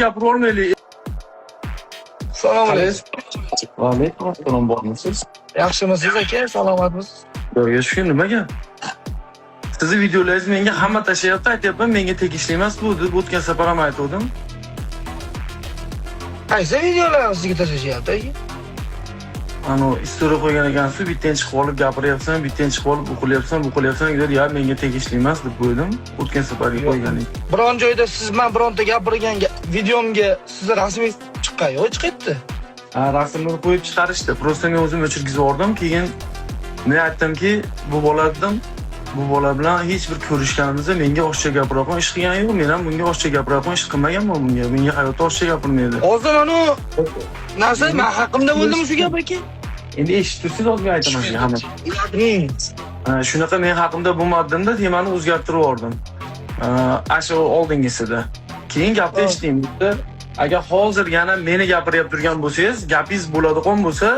gapirib olmaylik. Salom alaykum. Va alaykum assalom, bormisiz? Yaxshimisiz aka? Salomatmisiz? Yo'q, shu nimaga? Sizni videolaringiz menga hamma tashlayapti, aytyapman, menga tegishli emas bu deb o'tgan safar ham aytdim. Qaysi videolarni sizga tashlashyapti aka? Istoriya qo'ygan ekansiz, bittan chiqib olib gapiryapsan, bittan chiqib olib bu qilyapsan deb, ya menga tegishli emas deb qo'ydim. O'tgan safarga qo'yganing. Biron joyda siz men bironta gapirgan videomga sizni rasmingiz chiqqan yo'q, chiqibdi. Rasmni qo'yib chiqarishdi. Prosta men o'zim o'chirgizib yubordim. Keyin men aytdimki, bu bola bilan hech bir ko'rishganimizda menga oshcha gapirayotgan ish qilgan yo'q. Men ham bunga oshcha gapirayotgan ish qilmaganman bunga. Menga hayotda oshcha gapirmaydi. Hozir narsa men haqimda bo'ldimi shu gap aka? Endi eshittirsiz ozgina aytaman sizga hamma. Shunaqa men haqimda bo'lmadimda temani o'zgartirib yubordim. Ashu oldingisida. Keyin gapni eshiting. Agar hozir yana meni gapirib turgan bo'lsangiz, gapingiz bo'ladigan bo'lsa,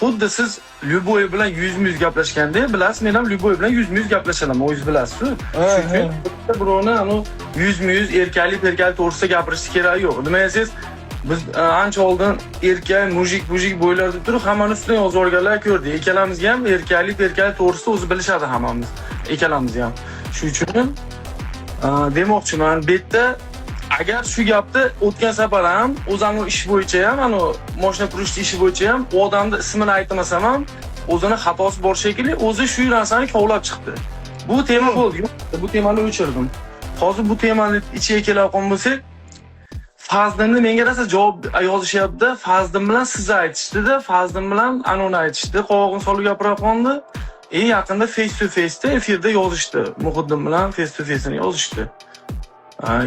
xuddi siz Lyuboy bilan 100 gaplashganda, bilasiz, men ham Lyuboy bilan 100 gaplashaman, o'zingiz bilasiz. Chunki birovni 100 erkalik to'g'risida gapirishni keragi yo'q. Nima desangiz, biz ancha oldin erkak, mujik bo'ylar deb turib, hammani ustidan yozib olganlar ko'rdik. Ikkalamizga ham erkalik to'g'risida o'zi bilishadi hammamiz. Ikkalamizga ham. Shuning uchun demoqchiman, bu yerda agar shu gapni o'tgan safar ham o'zimning ish bo'yicha ham, mashina qurishni ishi bo'yicha ham u odamni ismini aytmasam ham o'zini xatosi bor shekilli, o'zi shu narsani kovlab chiqdi. Bu tema bo'ldi. Bu temani o'chirdim. Hozir bu temani ichiga keladigan bo'lsak, Fazlimni menga rosa javob yozishyapti. Fazlim bilan sizni aytishdida, Fazlim bilan anoni aytishdi. Qovog'ini solib gapirayotgandi. Yaqinda face to face'da efirda yozishdi. Muhiddim bilan face to face'ini yozishdi.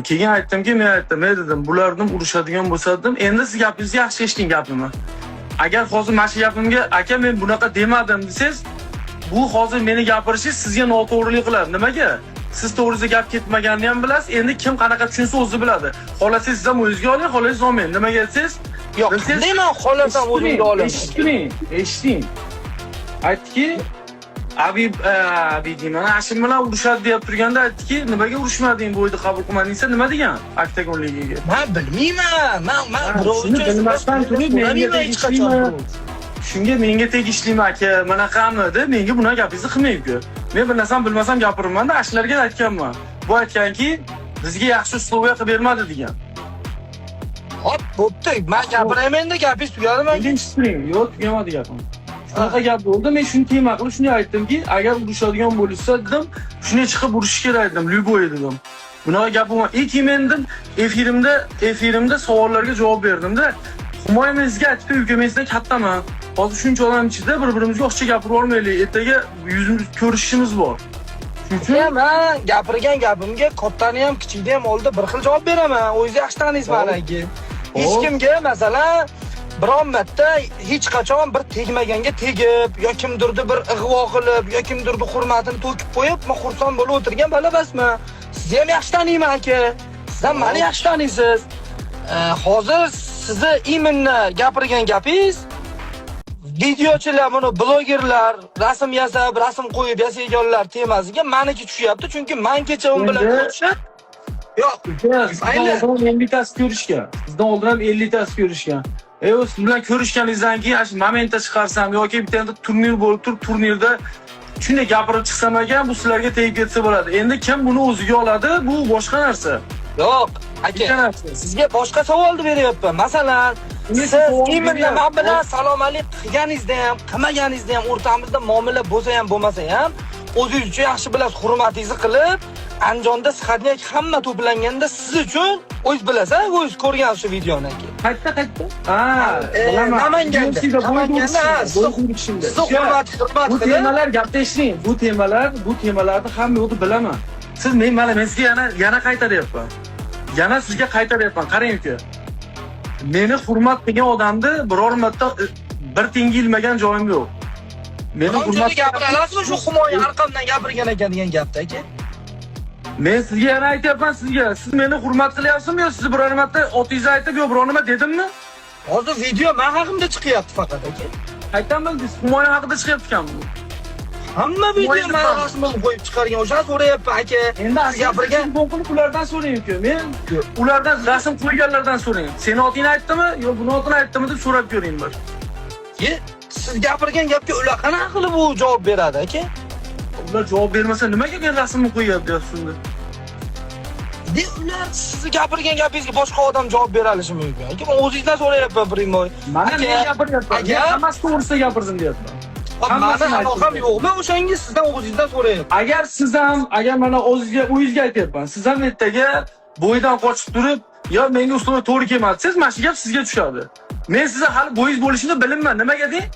Keyin aytdimki, men dedim, bulardan urushadigan bo'lsadim, endi siz gapingizni yaxshi eshiting gapimni. Agar hozir mana shu gapimga aka men bunaqa demadim desangiz, bu hozir meni gapirishingiz sizga noto'g'rilik qiladi. Nimaga? Siz to'g'risida gap ketmaganini ham bilasiz. Endi kim qanaqa tushunsa o'zi biladi. Xolasangiz siz ham o'zingizga oling, xohlasangiz olmang. Nimaga desangiz? Yo'q, nima xolasam o'zimga olaman. Eshiting. Aytdiki, Abi deyman, Ashim bilan urushadi deb turganda aytdiki, nimaga urushmading, bu oyda qabul qilmading desa nima degan? Oktagonligiga. Men bilmayman. Men birovni bilmasdan turib menga tegishli. Shunga menga tegishlimi aka, manaqami deb menga buni gapingizni qilmaydi-ku. Men bir narsani bilmasam gapiraman-da, ashlarga aytganman. Bu aytganki, bizga yaxshi uslubiy qilib bermadi degan. Hop, bo'pti. Men gapirayman-da, gapingiz tugadimi? Yo'q, tugamadi gapim. Shunaqa gap bo'ldi. Men shuni tema qilib shunday aytdimki, agar urushadigan bo'lsa dedim, shunday chiqib urishish kerak dedim, Lyuboy dedim. Bunaqa gap bo'lmadi. Keyin men efirimda savollarga javob berdim-da. Humoyimizga aytdi, ukamizdan kattaman. Hozir shuncha odam ichida bir-birimizga oshcha gapirib olmaylik. Ertaga yuzimiz ko'rishishimiz bor. Shuning uchun men gapirgan gapimga kattani ham, kichikni ham oldida bir xil javob beraman. O'zingiz yaxshi taniysiz meni aka. Hech kimga masalan biron marta hech qachon bir tegmaganga tegib, yo kimdirni bir ig'vo qilib, yo kimdirni hurmatini to'kib qo'yib, men xursand bo'lib o'tirgan bola emasman. Sizni ham yaxshi taniyman aka. Siz ham meni yaxshi taniysiz. Hozir sizni iminni gapirgan gapingiz videochilar, buni blogerlar rasm yasab, rasm qo'yib yasayganlar temasiga meniki tushyapti, chunki men kecha u bilan ko'rishib yo'q, mayli. Men bittasi ko'rishgan. Sizdan oldin ham 50 tasi ko'rishgan. Siz bilan ko'rishganingizdan keyin ash momentda chiqarsam yoki bitta turnir bo'lib turib, turnirda shunday gapirib chiqsam ekan, bu sizlarga tegib ketsa bo'ladi. Endi kim buni o'ziga oladi? Bu boshqa narsa. Yo'q, aka. Sizga boshqa savolni beryapman. Masalan, siz iminni men bilan salom-alik qilganingizda ham, qilmaganingizda ham o'rtamizda muomala bo'lsa ham, bo'lmasa ham, o'zingiz uchun yaxshi bilasiz, hurmatingizni qilib, Andijonda sihatli hamma to'planganda siz uchun o'zingiz bilasiz, o'zingiz ko'rgan shu videoni aka. Qayerda? Bilaman. Namanganda. Siz hurmat bu temalar gapda eshiting. Bu temalarni hamma yo'qni bilaman. Siz men sizga yana qaytaryapman. Yana sizga qaytaryapman. Qarang aka. Meni hurmat qilgan odamni biror marta bir tengi ilmagan joyim yo'q. Meni hurmat gapiryapsizmi shu Humoy arqamdan gapirgan ekan degan gapda aka? Men sizga yana aytyapman sizga. Siz meni hurmat qilyapsizmi yo siz biror marta otingizni aytib yo biror nima dedimmi? Hozir video men haqimda chiqyapti faqat aka. Qayerdan bildingiz? Humoy haqida chiqyapti-ku. Hamma video O'yin meni ham. rasmimni qo'yib chiqargan. O'shani so'rayapman aka. Endi Siz gapirgan. qilib ulardan so'rayman-ku. Men ulardan rasm qo'yganlardan so'rayman. Seni otingni aytdimi yo buni otini aytdimi deb so'rab ko'ring bir. Siz gapirgan gapga ular qanaqa qilib u javob beradi aka? Ular javob bermasa nimaga men rasmni qo'yapti deyapsizlar? Ular siz gapirgan gapingizga boshqa odam javob bera olishi mumkin. Aka, men o'zingizdan so'rayapman, primoy. Mana men gapiryapman. Men hammasi to'g'risida gapirdim deyapman. Mani aloqam yo'q. Men o'shangiz sizdan o'zingizdan so'rayapman. Agar mana o'zingizga aytyapman. Siz ham ertaga bo'yidan qochib turib, yo menga ustoga to'g'ri kelmadi desangiz, mana shu gap sizga tushadi. Men sizga hali bo'yingiz bo'lishini bilaman. Nimaga deng?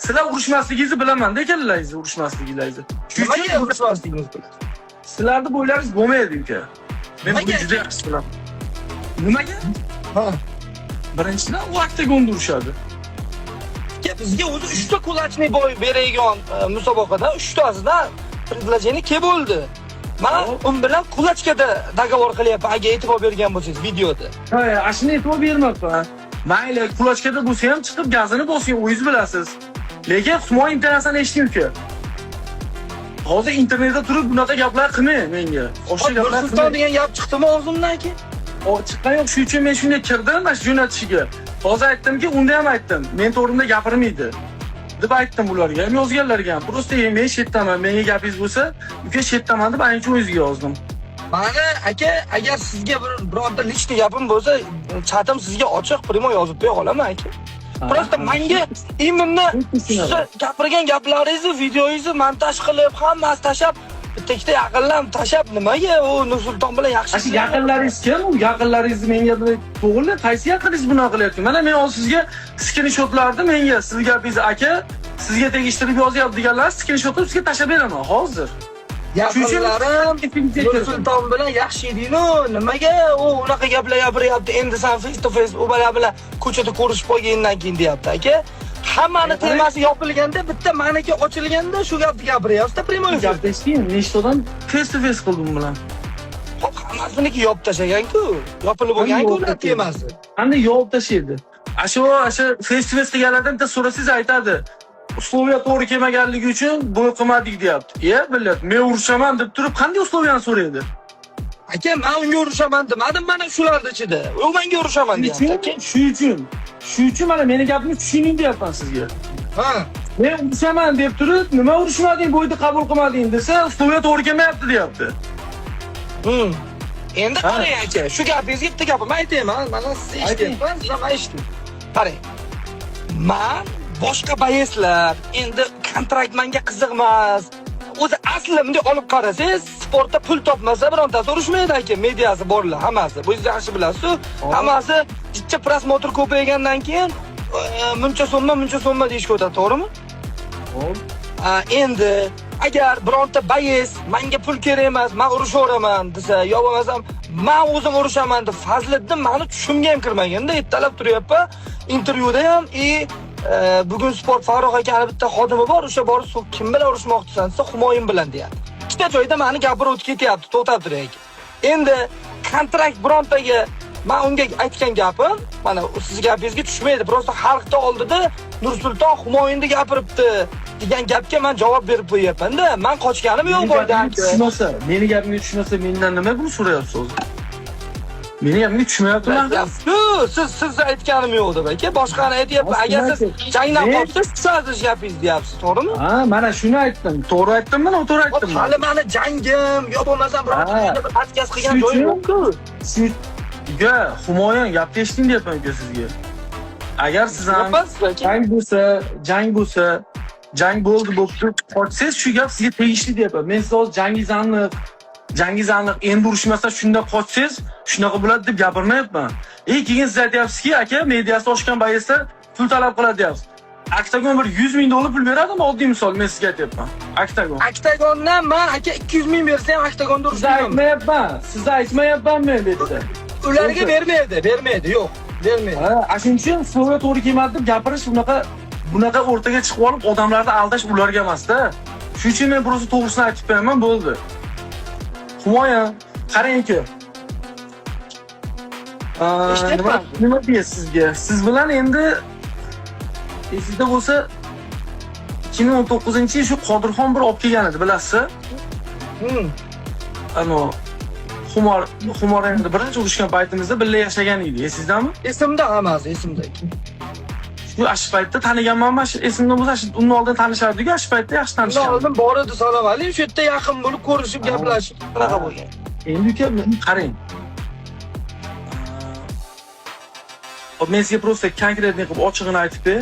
Sizlar urushmasligingizni bilaman ekanlaringizni, urushmasligingizni. Nimaga urushmasligingizni bilaman? Sizlarning bo'ylaringiz bo'lmaydi uka. Men buni juda yaxshi bilaman. Nimaga? Ha. Birinchidan u oktagonda urushadi. Bizga o'zi 3 ta kulachniy boy berayotgan musobaqada 3 tasidan предложение kelib bo'ldi. Men u bilan kulachkada dogovor qilyapman, agar e'tibor bergan bo'lsangiz videoda. Ha, ashuni e'tibor bermayapman. Mayli, kulachkada bo'lsa ham chiqib gazini bosing, o'zingiz bilasiz. Lekin Humoy internasiyani eshitdimku. Hozir internetda turib bunaqa gaplar qilmang menga. O'sha gaplar Sulton degan gap chiqdimi og'zimdan aka? O chiqqan yo'q, shuning uchun men shunday kirdim, mana shu jo'natishiga. Hozir aytdimki, unda ham aytdim. Men to'g'rimda gapirmaydi deb aytdim ularga, ham yozganlarga ham. Prosta men shetdaman, menga gapingiz bo'lsa, uka shetdaman deb ayni o'zimga yozdim. Mana aka, agar sizga birorta lishni gapim bo'lsa, chatim sizga ochiq primo yozib qo'ya olaman aka. Prosta menga imенно siz gapirgan gaplaringizni, videoyingizni montaj qilib, hammasi tashab, bitta yaqinlam tashab nimaga u Nursulton bilan yaxshi. Shu yaqinlaringiz kim? U yaqinlaringiz menga to'g'ri, qaysi yaqinlaringiz bunaqa qilyapti? Mana men hozir sizga skrinshotlarni menga siz gapingiz aka, sizga tegishtirib yozyapti deganlar skrinshotni sizga tashab beraman hozir. Yaqinlarim Nursulton bilan yaxshi eding-ku, nimaga u unaqa gaplar gapiryapti? Endi sen face to face u bilan ko'chada ko'rishib qolgandan keyin deyapti aka. Hammani temasi yopilganda, bitta maniki ochilganda shu gapni gapiryapsiz-da, primoy. Gaplashding, nechtadan face to face qildim bilan. Hop, hammasiniki yopib tashlagan-ku. Yopilib bo'lgan-ku ular temasi. Qanday yopib tashlaydi? Ashu face to face deganlardan bitta so'rasangiz aytadi. Usloviya to'g'ri kelmaganligi uchun bo'y qilmadik deyapti. Billat, men urushaman deb turib qanday usloviyani so'raydi? Aka, men unga urushaman demadim, mana shularning ichida. U menga urushaman deyapti aka. Shu uchun mana meni gapimni tushuning deyapman sizga. Ha. Men urushaman deb turib, nima urushmading, bo'yni qabul qilmading desa, usloviya to'g'ri kelmayapti deyapti. Endi qarang aka, shu gapingizga bitta gapim aytayman. Mana siz eshityapsiz, siz ham eshiting. Qarang. Men boshqa bayeslar, endi kontrakt menga qiziqmas. O'zi asli bunday olib qarasangiz, sportda pul topmasa birontasi urushmaydi aka, mediasi borlar hammasi. Bu siz yaxshi bilasiz. Hammasi jichcha prosmotr ko'paygandan keyin muncha so'mma deyishga o'tadi, to'g'rimi? Endi agar bironta bayes menga pul kerak emas, men urushaveraman desa, yo bo'lmasam men o'zim urushaman deb Fazliddin meni tushimga ham kirmaganda, ertalab turyapman, intervyuda ham bugun sport Farruh akani bitta xodimi bor, o'sha borib kim bilan urushmoqchisan desa, Humoyim bilan deyapti. Ikkita joyda meni gapirib o'tib ketyapti, to'xtab turing aka. Endi kontrakt birontaga men unga aytgan gapim, mana siz gapingizga tushmaydi. Prosta xalqda oldida Nursulton Humoyinni gapiribdi degan gapga men javob berib qo'yapman-da. Men qochganim yo'q boydan. Tushmasa, meni gapimga tushmasa, mendan nima buni so'rayapsiz o'zi? Meni gapimga tushmayapti men. Siz aytganim yo'q deb aka, boshqani aytyapman. Agar siz jangdan qolsangiz, siz gapingiz deyapsiz, to'g'rimi? Ha, mana shuni aytdim. To'g'ri aytdimmi, noto'g'ri aytdimmi? Hali meni jangim yo bo'lmasam bironta bir podkast qilgan joyim yo'q-ku. Sizga Humoyon gapni eshiting deyapman uka sizga. Agar siz ham jang bo'ldi bo'pti, qochsangiz shu gap sizga tegishli deyapman. Men siz hozir jangingiz aniq, endi urushmasa shunda qochsangiz shunaqa bo'ladi deb gapirmayapman. Keyin siz aytyapsizki, aka, mediasi oshgan bayeslar pul talab qiladi deyapsiz. Oktagon bir 100 ming dollar pul beradimi? Oddiy misol men sizga aytyapman. Oktagondan men aka 200 ming bersa ham oktagonda urishmayman. Siz aytmayapman men bu yerda. Ularga bermaydi, yo'q. Bermaydi. Shuning uchun so'rga to'g'ri kelmadi deb gapirish bunaqa o'rtaga chiqib olib odamlarni aldash ularga emas-da. Shuning uchun men biroz to'g'risini aytib beraman, bo'ldi. Humoya, qarang-ku. Nima deysiz sizga? Siz bilan endi esingizda bo'lsa 2019-yil shu Qodirxon bir olib kelgan edi, bilasizmi? Ano Xumor endi birinchi urushgan paytimizda birga yashagan edik, esizdami? Esimda hammasi, esimda. Shu ash paytda taniganman, esimda bo'lsa, undan oldin tanishardik-ku, ash paytda yaxshi Undan tanishgan. oldin bor edi Salom Ali, shu yerda yaqin bo'lib ko'rishib, gaplashib qanaqa bo'lgan. Endi uka, qarang. Hop, men sizga просто konkretniy qilib ochig'ini aytib ber.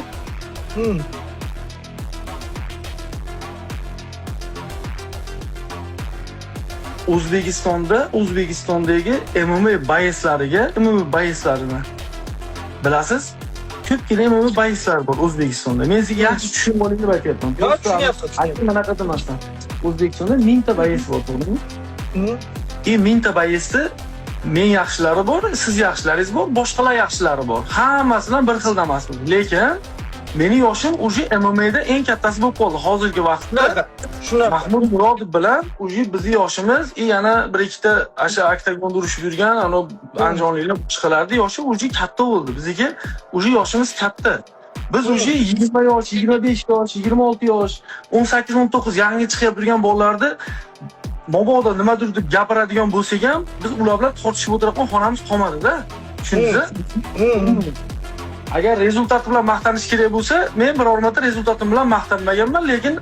O'zbekistondagi MMA bayslarini bilasiz? Ko'pgina MMA bayslar bor O'zbekistonda. Men sizga yaxshi tushunib oling deb aytyapman. Yo, tushunyapsiz. Bunaqa demasdan. O'zbekistonda 1000 ta bays bor, to'g'rimi? 1000 ta baysda men yaxshilari bor, siz yaxshilaringiz bor, boshqalar yaxshilari bor. Hammasidan bir xil emasmiz. Lekin mening yoshim уже MMAda eng kattasi bo'lib qoldi hozirgi vaqtda. Shunaqa. Mahmud Murodov bilan уже bizni yoshimiz, yana bir ikkita asha oktagonda urushib yurgan, ana anjonliklar chiqalardi, yoshi уже katta bo'ldi. Bizniki уже yoshimiz katta. Biz уже 20 yosh, 25 yosh, 26 yosh, 18-19 yangi chiqib turgan bolalarni mabodo nimadir deb gapiradigan bo'lsak ham, biz ular bilan tortishib o'tiradigan xonamiz qolmadi-da. Tushundingizmi? Agar rezultat bilan maqtanish kerak bo'lsa, men biror marta rezultatim bilan maqtanmaganman, lekin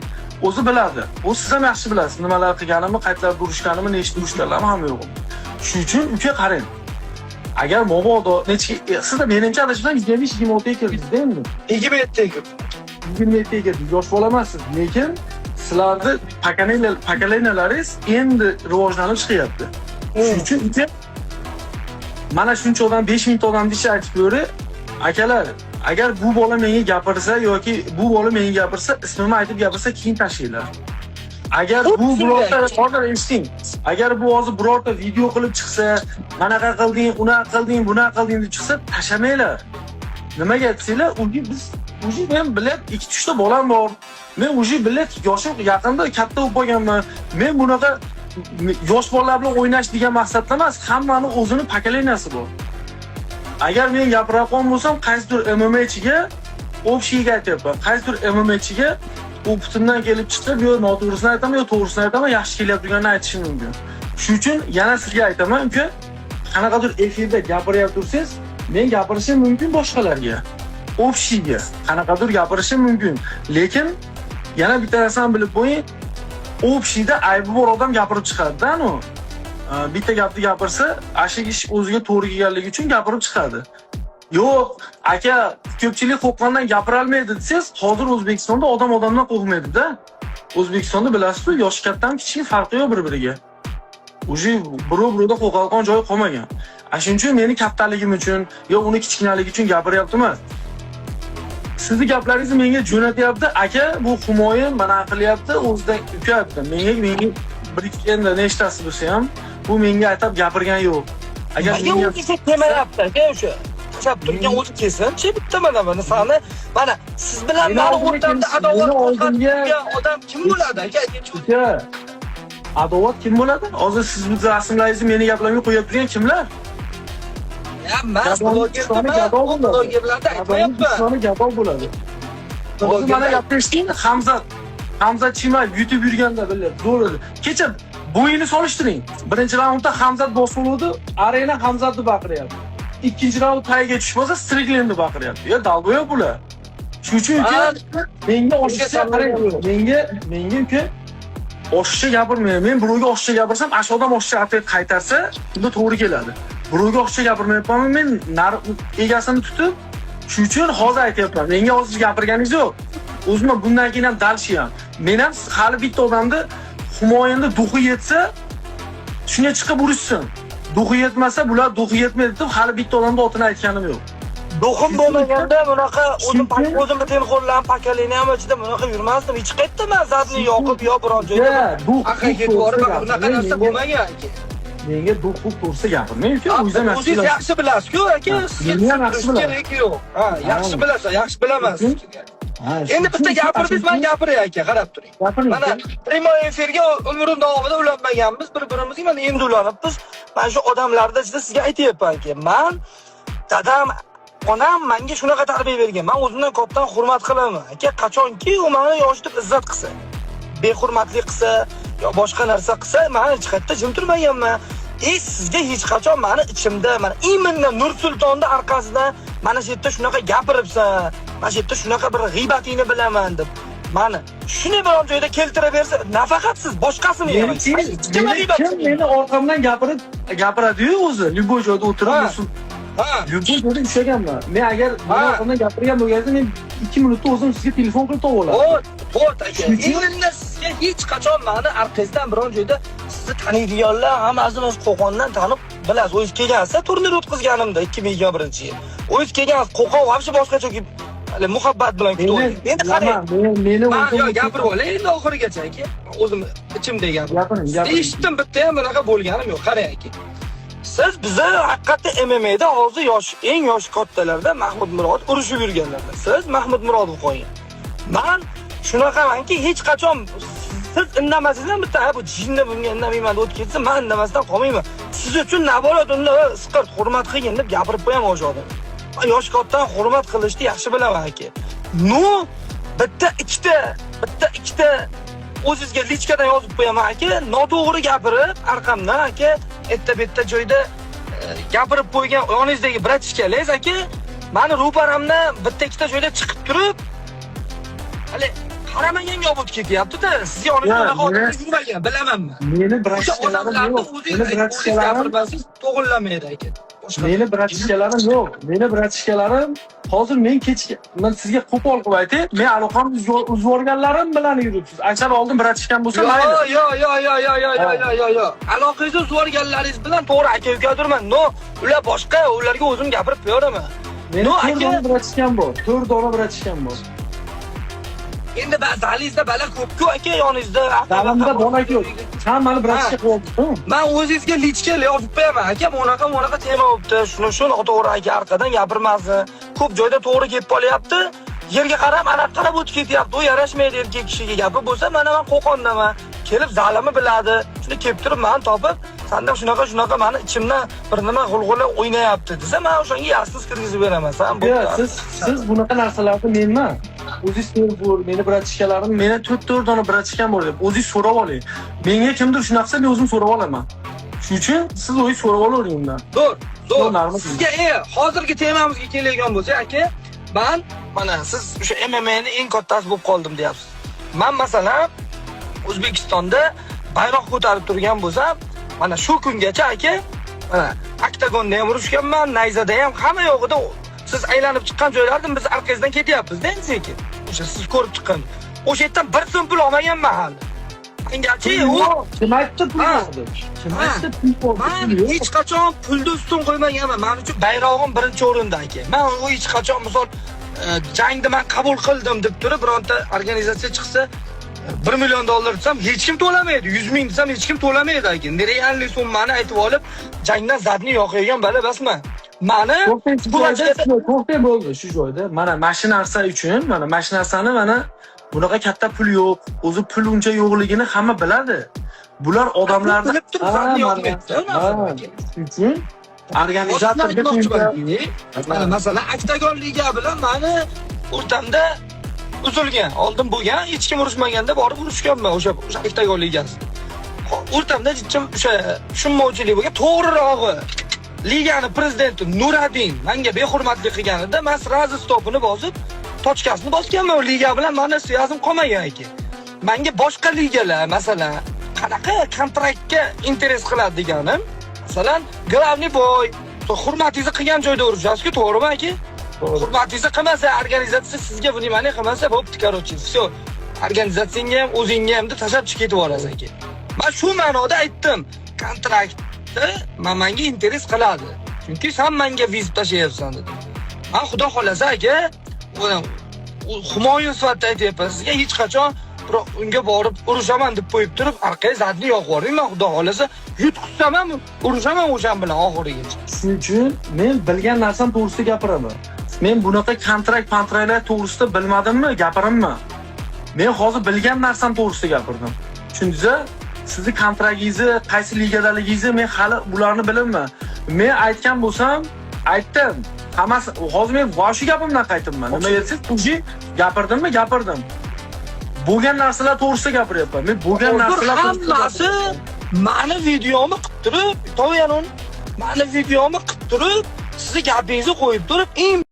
o'zi biladi. U siz ham yaxshi bilasiz, nimalar qilganimni, qaytalarga urishganimni, nechta urishganlarim hamma yo'q. Shuning uchun uka qarang. Agar mabodo sizda menimcha adashmasam 25-26 ga kirdingiz-da endi. 27 ga. 27 ga kirdiz, yosh bola emassiz. Lekin sizlarni pokoleniyalaringiz endi rivojlanib chiqyapti. Shuning uchun uka mana shuncha odam 5000 ta odam ish aytib yuri. Akalar, agar bu bola menga gapirsa yoki bu bola menga gapirsa, ismimni aytib gapirsa, keyin tashlaylar. Agar bu birorta hozir eshiting. Agar bu hozir birorta video qilib chiqsa, qanaqa qilding, unaqa qilding, bunaqa qilding deb chiqsa, tashamanglar. Nimaga aytsanglar, men bilan 2-3 ta bolam bor. Men bilan yoshim yaqinda katta bo'lib qolganman. Men bunaqa yosh bolalar bilan o'ynash degan maqsadda emas, hammaning o'zining pokoleniyasi bor. Agar men gapirayotgan bo'lsam, qaysidir MMAchiga общийga aytyapman. Qaysidir MMAchiga o'pitimdan kelib chiqib, yo noto'g'risini aytaman, yo to'g'risini aytaman, yaxshi kelyapti deganini aytishim mumkin. Shuning uchun yana sizga aytaman, uka, qanaqadir efirda gapirib tursangiz, men gapirishim mumkin boshqalarga. Общийga qanaqadir gapirishim mumkin. Lekin yana bitta narsani bilib qo'ying, общийda aybi bor odam gapirib chiqadi-da, anu. Bitta gapni gapirsa, ashik ish o'ziga to'g'ri kelganligi uchun gapirib chiqadi. Yo'q, aka, ko'pchilik qo'rqqandan gapira olmaydi desangiz, hozir O'zbekistonda odamdan qo'rqmaydi-da. O'zbekistonda bilasizmi, yoshi kattadan kichik farqi yo'q bir-biriga. Уже birov-birovda qo'rqadigan joyi qolmagan. Shuning uchun meni kattaligim uchun, yo uni kichkinaligi uchun gapiryapti emas. Sizni gaplaringizni menga jo'natyapti, aka, bu Humoyin mana qilyapti, o'zidan ukayapti. Menga bir ikki endi nechtasi bo'lsa ham, bu menga aytib gapirgan yo'q. Agar menga temayapti, aka, o'sha chap turgan o'zi kelsin-chi, bitta mana sani, mana siz bilan meni o'rtamda adovat qo'zg'atgan odam kim bo'ladi, aka? Aka, adovat kim bo'ladi? Hozir siz bu rasmlaringizni meni gaplarga qo'yib turgan kimlar? Ya, mas blogerlarda aytmayapman. Soni gado bo'ladi. Hozir mana gapirishding, Hamzat Chimayev YouTube yurganda biladi, zo'radi. Kecha bo'yini solishtiring. Birinchi raundda Hamzat bosiluvdi, Arena Hamzatni baqiryapti. Ikkinchi raund tagiga tushmasa, Stricklandni baqiryapti. Ya dalboyoq bular. Shuning uchun menga oshiqcha qarang. Menga uka oshiqcha gapirmayman. Men birovga oshiqcha gapirsam, ash odam oshiqcha atay qaytarsa, unda to'g'ri keladi. Birovga oshiqcha gapirmayapman, men egasini tutib, shuning uchun hozir aytyapman. Menga hozir gapirganingiz yo'q. O'zimdan bundan keyin ham dalshiyam. Men ham hali bitta odamni Humoyinda duxi yetsa, shunga chiqib urishsin. Duxi yetmasa, bular duxi yetmaydi deb hali bitta odamga otini aytganim yo'q. Duxim bo'lmaganda bunaqa o'zimni telxo'rlar pokoleniyam ichida bunaqa yurmasdim. Hech qayerda men zadni yoqib yo biron joyda aqaga ketib borib bunaqa narsa bo'lmagan. Menga duxi tursa gapirmang, uka. O'zingiz yaxshi bilasiz-ku, aka. Men ham yaxshi bilaman. Ha, yaxshi bilasiz, yaxshi bilaman. Endi bitta gapirdingiz, men gapiray, aka, qarab turing. Mana primoy efirga umrim davomida ulanmaganmiz, bir-birimizga mana endi ulanibmiz. Men shu odamlarda ichida sizga aytayapman-ki, men dadam onam menga shunaqa tarbiya bergan. Men o'zimdan kattadan hurmat qilaman. Aka, qachonki u meni yosh deb izzat qilsa, behurmatlik qilsa yo boshqa narsa qilsa, men hech qayerda jim turmaganman. Sizga hech qachon meni ichimda, mana iminda Nursultonda orqasidan mana shu yerda shunaqa gapiribsan, mana shu yerda shunaqa bir g'iybatingni bilaman deb mani shuni biron joyda keltiraversa, nafaqat siz, boshqasini ham. Kim meni orqamdan gapiradi-yu o'zi, Lyuboy joyda o'tirib Nursul. Lyuboy joyda ushlaganman. Men agar meni orqamdan gapirgan bo'lganida men 2 minutda o'zim sizga telefon qilib topoladim. Xo'p, aka. Endi sizga hech qachon meni orqangizdan biron joyda sizni taniydiganlar hammasini o'z Qo'qondan tanib bilasiz. O'z kelgansiz, turnir o'tkazganimda 2021-yil. O'z kelgansiz, Qo'qon vobshe boshqacha muhabbat bilan kutib oldim. Endi qarang, meni o'zim gapirib olay endi oxirigacha aka. O'zim ichimda gapiring. Eshitdim, bitta ham bunaqa bo'lganim yo'q. Qarang aka. Siz bizni haqiqatda MMA'da hozir eng yosh kattalarda Mahmud Murod urushib yurganlardan. Siz Mahmud Murodov qo'ying. Men shunaqamanki, hech qachon siz indamasizlar, bitta bu jinni bunga indamayman deb o'tib ketsa, men indamasdan qolmayman. Siz uchun nabolat unda siqir hurmat qilgin deb gapirib qo'yaman o'sha odam. Men yosh kattadan hurmat qilishni yaxshi bilaman aka. Bitta ikkita o'zingizga lichkadan yozib qo'yaman aka, noto'g'ri gapirib, orqamdan aka, bitta joyda gapirib qo'ygan yoningizdagi bratishkalaringiz aka, meni ro'paramdan bitta ikkita joyda chiqib turib, hali qaramaganga olib ketyapti-da. Sizga yoningizda yurmagan, bilamanmi? Meni bratishkalarim yo'q. Meni bratishkalarim to'g'rilamaydi aka. Meni bratishkalarim yo'q. Meni bratishkalarim hozir men sizga qo'pol qilib aytay, men aloqamni uzib olganlarim bilan yuribsiz. Agar oldin bratishkan bo'lsa, mayli. Yo'q. Aloqangizni uzib olganlaringiz bilan to'g'ri aka-ukadirman. Ular boshqa, ularga o'zim gapirib qo'yaman. Meni aka bratishkan bor. 4 dona bratishkan bor. Endi ba'zingizda bala ko'p-ku aka yoningizda. Dalamda bona yo'q. Hammani bratishga qo'yibdi. Men o'zingizga lichka yozib qo'yaman aka, bunaqa tema bo'libdi. Shuni to'g'ri aka, orqadan gapirmasin. Ko'p joyda to'g'ri kelib qolyapti. Yerga qarab, ana qarab o'tib ketyapti. U yarashmaydi erkak kishiga gapi bo'lsa, men Qo'qondaman. Kelib zalimni biladi. Shuni kelib turib meni topib, senda shunaqa meni ichimdan bir nima g'ulg'ula o'ynayapti desa, men o'shanga yaxsiz kirgizib beraman. Siz bunaqa narsalarni menman. O'zingiz ko'rib, meni bratishkalarim, meni 4 dona bratishkam bor deb o'zingiz so'rab oling. Menga kimdir shunaqa desa, men o'zim so'rab olaman. Shuning uchun siz o'zingiz so'rab olavering undan. Zo'r. Sizga hozirgi temamizga keladigan bo'lsak, aka, men mana siz o'sha MMA'ning eng kattasi bo'lib qoldim deyapsiz. Men masalan O'zbekistonda bayroq ko'tarib turgan bo'lsam, mana shu kungacha aka, mana oktagonda ham urushganman, nayzada ham, hamma yo'g'ida siz aylanib chiqqan joylardan biz orqangizdan ketyapmiz-da endi sekin. O'sha siz ko'rib chiqqan. O'sha yerdan bir so'm pul olmaganman hali. Mengachi kim aytdi pul yo'qdi? Kim aytdi pul yo'qdi? Men hech qachon pulni ustun qo'ymaganman. Men uchun bayrog'im birinchi o'rinda aka. Men u hech qachon misol jangni men qabul qildim deb turib, bironta organizatsiya chiqsa $1 million desam, hech kim to'lamaydi. 100 ming desam, hech kim to'lamaydi aka. Realniy summani aytib olib, jangdan zadni yo'qaygan bala basman. Mani to'xtay bo'ldi shu joyda. Mana mashina narsa uchun, mana mashina narsani mana bunaqa katta pul yo'q. O'zi pul uncha yo'qligini hamma biladi. Bular odamlarni bilib turib zadni yo'qmaydi. Uchun organizatorga mana masalan oktagon liga bilan meni o'rtamda uzilgan. Oldin bo'lgan, hech kim urushmaganda borib urushganman o'sha oktagon ligasida. O'rtamda o'sha tushunmovchilik bo'lgan. To'g'rirog'i ligani prezidenti Nuradin menga behurmatlik qilganida men srazi stopini bosib, tochkasini bosganman. O liga bilan meni siyozim qolmagan ekan. Menga boshqa ligalar, masalan, qanaqa kontraktga interes qiladi deganim, masalan, glavniy boy, hurmatingizni qilgan joyda urishasiz-ku, to'g'rimi aka? Hurmatingizni qilmasa, organizatsiya sizga bu nimani qilmasa, bo'pti, короче, всё. Organizatsiyangga ham, o'zingga ham deb tashlab chiqib ketib borasiz aka. Men shu ma'noda aytdim, kontrakt menga interes qiladi. Chunki sen menga vizit tashlayapsan dedim. Men xudo xolasa aka, Humoyun sifatida aytyapman sizga, hech qachon unga borib urushaman deb qo'yib turib, orqaga zadni yo'q qo'ying. Men xudo xolasa yutqizsam ham urushaman o'shan bilan oxirigacha. Shuning uchun men bilgan narsam to'g'risida gapiraman. Men bunaqa kontraktlar to'g'risida bilmadimmi, gapirimman. Men hozir bilgan narsam to'g'risida gapirdim. Tushundingizmi? Sizni kontraktingizni, qaysi ligadaligingizni men hali bularni bilmayman. Men aytgan bo'lsam, aytdim. hammasi hozir men boshi gapimdan qaytibman. Nima desiz? Tuji gapirdimmi? Gapirdim. Bo'lgan narsalar to'g'risida gapiryapman. Men bo'lgan narsalar hammasi mani videomni qilib turib, to'yanon mani videomni qilib turib, sizni gapingizni qo'yib turib,